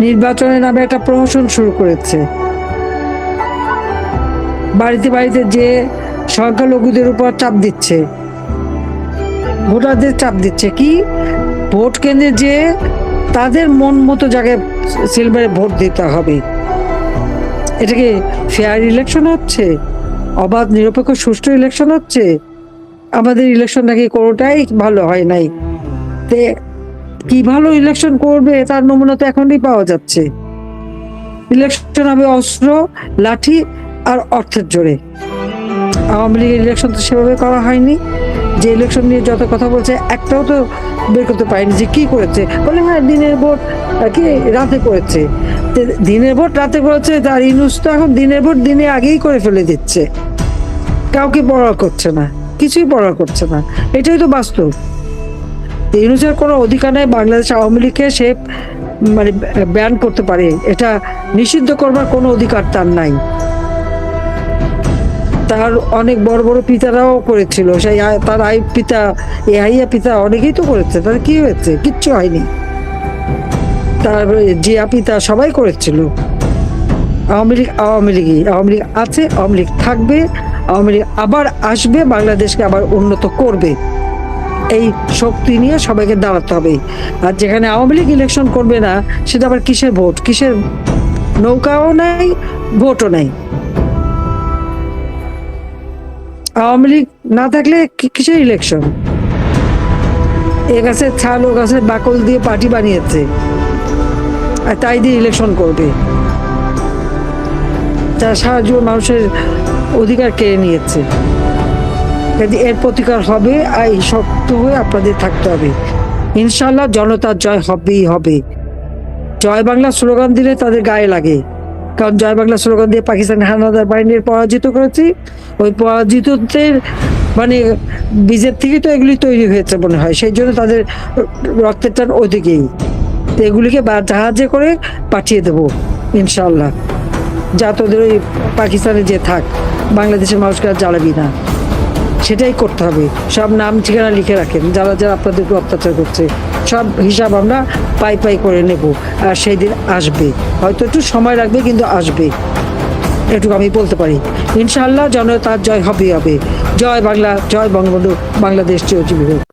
নির্বাচনের নামে একটা প্রহসন শুরু করেছে। বাড়িতে বাড়িতে যে সংখ্যালঘুদের উপর চাপ দিচ্ছে, ভোটারদের চাপ দিচ্ছে কি ভোট কেন্দ্রে যে তাদের মন মতো জায়গায় সিলভারে ভোট দিতে হবে। এটা কি ফেয়ার ইলেকশন হচ্ছে? অবাধ নিরপেক্ষ সুষ্ঠু ইলেকশন হচ্ছে? আমাদের ইলেকশন নাকি কোনোটাই ভালো হয় নাই। তে কি ভালো ইলেকশন করবে তার নমুনা তো এখনই পাওয়া যাচ্ছে। ইলেকশন হবে অস্ত্র, লাঠি আর অর্থের জোরে। আওয়ামী লীগের ইলেকশন তো সেভাবে করা হয়নি। যে ইলেকশন নিয়ে যত কথা বলছে একটাও তো বের করতে পারেনি যে কি করেছে। বলে হ্যাঁ দিনের ভোট কি রাতে করেছে। দিনের ভোট রাতে করেছে, তার ইউনূস তো এখন দিনের ভোট দিনে আগেই করে ফেলে দিচ্ছে। কাউকে পড়া করছে না, কিছুই পড়া করছে না। এটাই তো বাস্তব। ইউনূসের কোনো অধিকার নেই বাংলাদেশ আওয়ামী লীগকে সে মানে ব্যান করতে পারে, এটা নিষিদ্ধ করবার কোনো অধিকার তার নাই। তার অনেক বড় বড় পিতারাও করেছিল, সেই তার আইয়ুব পিতা, ইয়াহিয়া পিতা অনেকেই তো করেছে, তার কি হয়েছে? কিচ্ছু হয়নি। তারপরে জিয়া পিতা সবাই করেছিল। আওয়ামী লীগ আওয়ামী লীগই, আওয়ামী লীগ আছে, আওয়ামী লীগ থাকবে, আওয়ামী লীগ আবার আসবে, বাংলাদেশকে আবার উন্নত করবে। এই শক্তি নিয়ে সবাইকে দাঁড়াতে হবে। আর যেখানে আওয়ামী লীগ ইলেকশন করবে না, সেটা আবার কিসের ভোট? কিসের নৌকাও নাই, ভোটও নাই। আওয়ামী লীগ না থাকলে কিসের ইলেকশন? এ গাছের ছাল ও গাছের বাকল দিয়ে পার্টি বানিয়েছে, আর তাই দিয়ে ইলেকশন করবে। তারা সারা জীবন মানুষের অধিকার কেড়ে নিয়েছে। এর প্রতিকার হবে, আর এই শক্ত হয়ে আপনাদের থাকতে হবে। ইনশাল্লাহ জনতার জয় হবেই হবে। জয় বাংলা স্লোগান দিলে তাদের গায়ে লাগে, কারণ জয় বাংলা স্লোগান দিয়ে পাকিস্তান হানাদার বাহিনীর পরাজিত করেছি। ওই পরাজিতদের মানে বীজের থেকে তো এগুলি তৈরি হয়েছে মনে হয়, সেই জন্য তাদের রক্তের টান ওইদিকেই। তো এগুলিকে জাহাজে করে পাঠিয়ে দেবো ইনশাল্লাহ। যা তোদের ওই পাকিস্তানে যে থাক, বাংলাদেশের মানুষকে আর জ্বালাবি না, সেটাই করতে হবে। সব নাম ঠিকানা লিখে রাখেন, যারা যারা আপনাদেরকে অত্যাচার করছে, সব হিসাব আমরা পাই পাই করে নেব। আর সেই দিন আসবে, হয়তো একটু সময় লাগবে, কিন্তু আসবে, এটুকু আমি বলতে পারি। ইনশাআল্লাহ জনতার জয় হবেই হবে। জয় বাংলা, জয় বঙ্গবন্ধু, বাংলাদেশ চিরজীবী হোক।